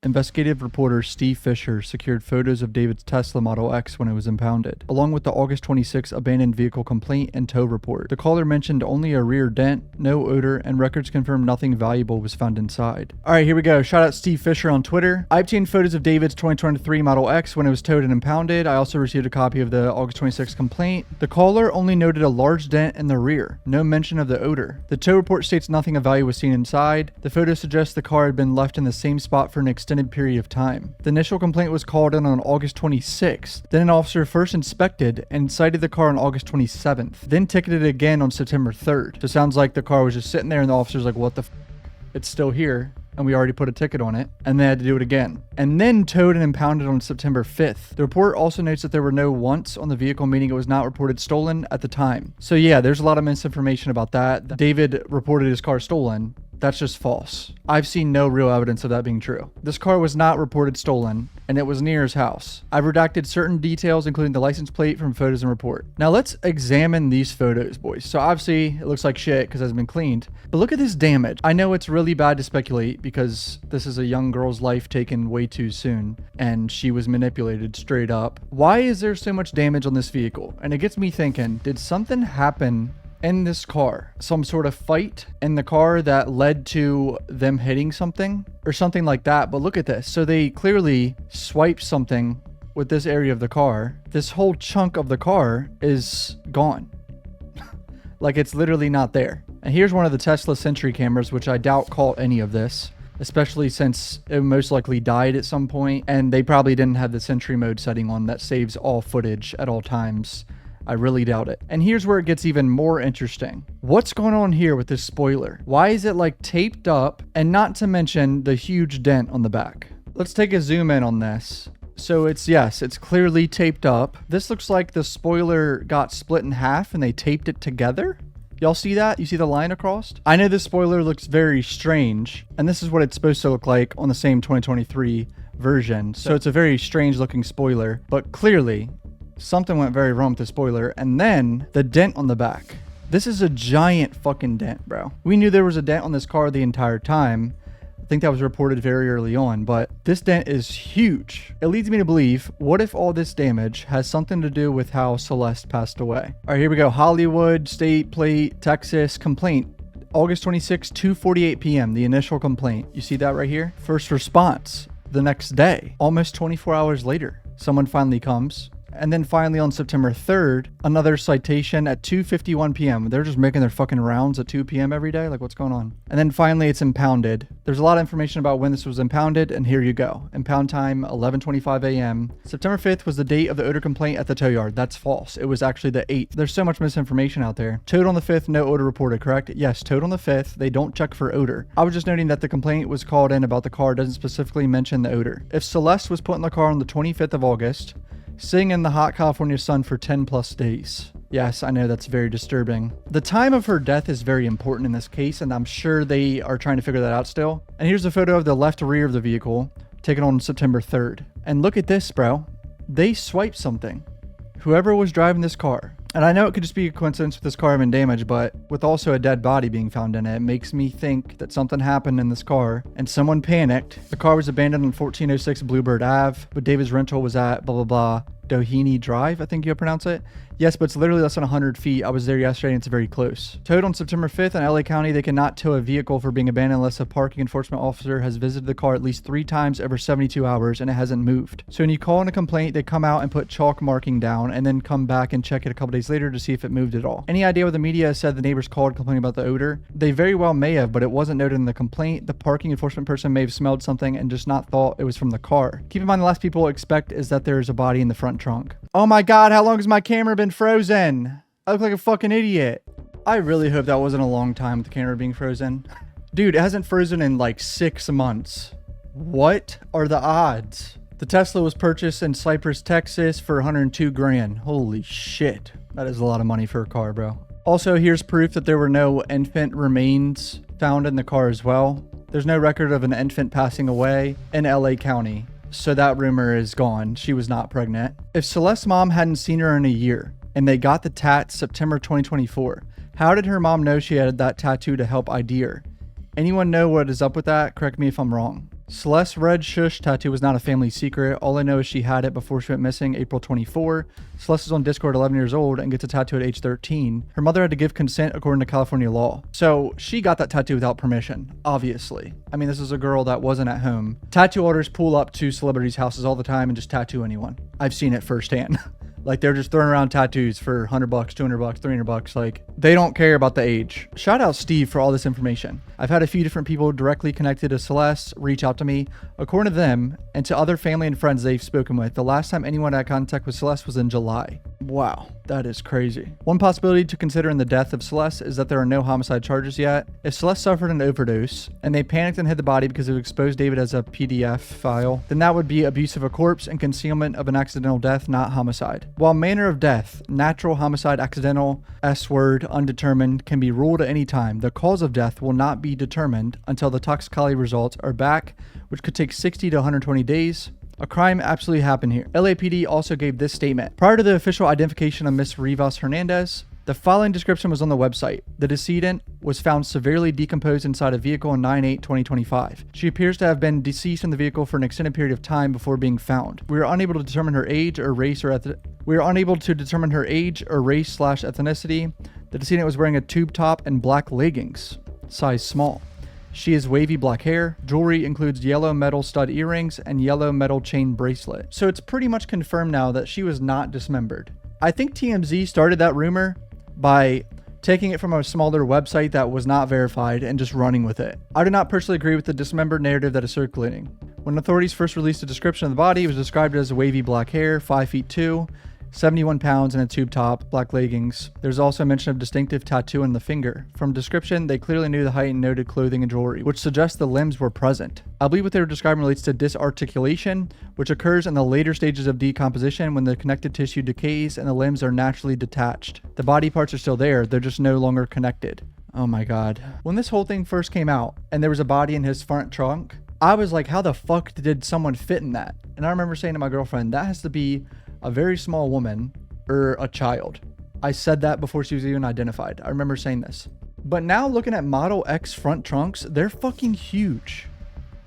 Investigative reporter Steve Fisher secured photos of David's Tesla Model X when it was impounded, along with the August 26 abandoned vehicle complaint and tow report. The caller mentioned only a rear dent, no odor, and records confirmed nothing valuable was found inside. Alright, here we go. Shout out Steve Fisher on Twitter. I obtained photos of David's 2023 Model X when it was towed and impounded. I also received a copy of the August 26 complaint. The caller only noted a large dent in the rear, no mention of the odor. The tow report states nothing of value was seen inside. The photo suggests the car had been left in the same spot for an extended period of time. The initial complaint was called in on August 26th. Then an officer first inspected and cited the car on August 27th. Then ticketed again on September 3rd. So it sounds like the car was just sitting there and the officer's like, what the f? It's still here. And we already put a ticket on it, and they had to do it again. And then towed and impounded on September 5th. The report also notes that there were no wants on the vehicle, meaning it was not reported stolen at the time. So yeah, there's a lot of misinformation about that. David reported his car stolen. That's just false. I've seen no real evidence of that being true. This car was not reported stolen, and it was near his house. I've redacted certain details, including the license plate from photos and report. Now let's examine these photos, boys. So obviously it looks like shit because it hasn't been cleaned, but look at this damage. I know it's really bad to speculate because this is a young girl's life taken way too soon, and she was manipulated straight up. Why is there so much damage on this vehicle? And it gets me thinking, did something happen in this car? Some sort of fight in the car that led to them hitting something or something like that. But look at this. So they clearly swiped something with this area of the car. This whole chunk of the car is gone. Like it's literally not there. And here's one of the Tesla Sentry cameras, which I doubt caught any of this, especially since it most likely died at some point, and they probably didn't have the Sentry mode setting on that saves all footage at all times. I really doubt it. And here's where it gets even more interesting. What's going on here with this spoiler? Why is it like taped up, and not to mention the huge dent on the back? Let's take a zoom in on this. So it's clearly taped up. This looks like the spoiler got split in half and they taped it together. Y'all see that? You see the line across? I know this spoiler looks very strange, and this is what it's supposed to look like on the same 2023 version. So it's a very strange looking spoiler, but clearly something went very wrong with the spoiler. And then the dent on the back. This is a giant fucking dent, bro. We knew there was a dent on this car the entire time. I think that was reported very early on, but this dent is huge. It leads me to believe, what if all this damage has something to do with how Celeste passed away? All right, here we go. Hollywood, state plate, Texas, complaint. August 26, 2:48 p.m., the initial complaint. You see that right here? First response the next day, almost 24 hours later, someone finally comes. And then finally on September 3rd, another citation at 2:51 p.m. They're just making their fucking rounds at 2 p.m. every day. Like, what's going on? And then finally it's impounded. There's a lot of information about when this was impounded, and here you go. Impound time, 11:25 a.m. September 5th was the date of the odor complaint at the tow yard. That's false. It was actually the 8th. There's so much misinformation out there. Towed on the 5th, no odor reported, correct? Yes, towed on the 5th. They don't check for odor. I was just noting that the complaint was called in about the car doesn't specifically mention the odor. If Celeste was put in the car on the 25th of August, sitting in the hot California sun for 10 plus days. Yes, I know that's very disturbing. The time of her death is very important in this case, and I'm sure they are trying to figure that out still. And here's a photo of the left rear of the vehicle taken on September 3rd. And look at this, bro. They swiped something. Whoever was driving this car. And I know it could just be a coincidence with this car having damage, but with also a dead body being found in it, it makes me think that something happened in this car and someone panicked. The car was abandoned on 1406 Bluebird Ave, but David's rental was at blah, blah, blah. Doheny Drive, I think you pronounce it. Yes, but it's literally less than 100 feet. I was there yesterday and it's very close. Towed on September 5th in LA County, they cannot tow a vehicle for being abandoned unless a parking enforcement officer has visited the car at least 3 times over 72 hours and it hasn't moved. So when you call in a complaint, they come out and put chalk marking down and then come back and check it a couple days later to see if it moved at all. Any idea what the media said the neighbors called complaining about the odor? They very well may have, but it wasn't noted in the complaint. The parking enforcement person may have smelled something and just not thought it was from the car. Keep in mind, the last people expect is that there's a body in the front trunk. Oh my God, how long has my camera been frozen? I look like a fucking idiot. I really hope that wasn't a long time with the camera being frozen. Dude, it hasn't frozen in like 6 months. What are the odds? The Tesla was purchased in Cypress, Texas for 102 grand. Holy shit. That is a lot of money for a car, bro. Also, here's proof that there were no infant remains found in the car as well. There's no record of an infant passing away in LA County. So that rumor is gone. She was not pregnant. If Celeste's mom hadn't seen her in a year and they got the tat September 2024, how did her mom know she had that tattoo to help ID her? Anyone know what is up with that? Correct me if I'm wrong. Celeste's red shush tattoo was not a family secret. All I know is she had it before she went missing, April 24. Celeste is on Discord 11 years old and gets a tattoo at age 13. Her mother had to give consent according to California law. So she got that tattoo without permission, obviously. I mean, this is a girl that wasn't at home. Tattoo artists pull up to celebrities' houses all the time and just tattoo anyone. I've seen it firsthand. Like, they're just throwing around tattoos for $100, $200, $300. Like, they don't care about the age. Shout out Steve for all this information. I've had a few different people directly connected to Celeste reach out to me. According to them and to other family and friends they've spoken with, the last time anyone had contact with Celeste was in July. Wow, that is crazy. One possibility to consider in the death of Celeste is that there are no homicide charges yet. If Celeste suffered an overdose and they panicked and hid the body because it would expose David as a PDF file, then that would be abuse of a corpse and concealment of an accidental death, not homicide. While manner of death, natural, homicide, accidental, S-word, undetermined, can be ruled at any time, the cause of death will not be determined until the toxicology results are back, which could take 60 to 120 days. A crime absolutely happened here. LAPD also gave this statement. Prior to the official identification of Miss Rivas Hernandez, the following description was on the website. The decedent was found severely decomposed inside a vehicle on 9/8/2025. She appears to have been deceased in the vehicle for an extended period of time before being found. We are unable to determine her age or race or ethnicity. The decedent was wearing a tube top and black leggings, size small. She has wavy black hair. Jewelry includes yellow metal stud earrings and yellow metal chain bracelet. So it's pretty much confirmed now that she was not dismembered. I think TMZ started that rumor by taking it from a smaller website that was not verified and just running with it. I do not personally agree with the dismembered narrative that is circulating. When authorities first released a description of the body, it was described as wavy black hair, 5'2", 71 pounds, and a tube top, black leggings. There's also a mention of distinctive tattoo on the finger. From description, they clearly knew the height and noted clothing and jewelry, which suggests the limbs were present. I believe what they were describing relates to disarticulation, which occurs in the later stages of decomposition when the connective tissue decays and the limbs are naturally detached. The body parts are still there, they're just no longer connected. Oh my god. When this whole thing first came out and there was a body in his front trunk, I was like, how the fuck did someone fit in that? And I remember saying to my girlfriend, that has to be a very small woman or a child. I said that before she was even identified. I remember saying this. But now looking at Model X front trunks, they're fucking huge.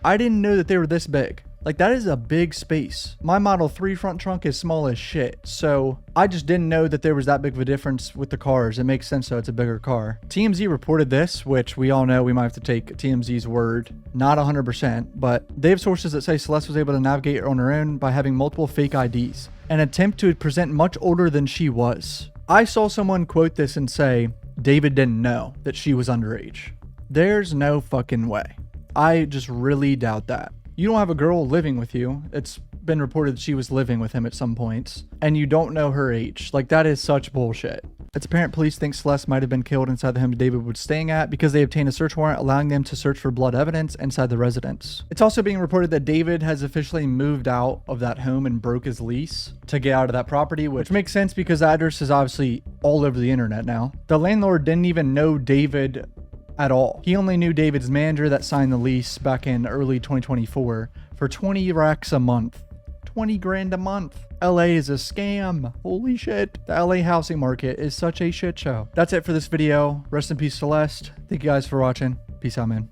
I didn't know that they were this big. Like, that is a big space. My Model 3 front trunk is small as shit. So I just didn't know that there was that big of a difference with the cars. It makes sense though, it's a bigger car. TMZ reported this, which we all know we might have to take TMZ's word. Not 100%, but they have sources that say Celeste was able to navigate on her own by having multiple fake IDs. An attempt to present much older than she was. I saw someone quote this and say, David didn't know that she was underage. There's no fucking way. I just really doubt that. You don't have a girl living with you. It's been reported that she was living with him at some points, and you don't know her age. Like, that is such bullshit. It's apparent police think Celeste might have been killed inside the home David was staying at because they obtained a search warrant allowing them to search for blood evidence inside the residence. It's also being reported that David has officially moved out of that home and broke his lease to get out of that property, which makes sense because the address is obviously all over the internet now. The landlord didn't even know David at all. He only knew David's manager that signed the lease back in early 2024 for 20 racks a month. 20 grand a month. LA is a scam. Holy shit. The LA housing market is such a shit show. That's it for this video. Rest in peace, Celeste. Thank you guys for watching. Peace out, man.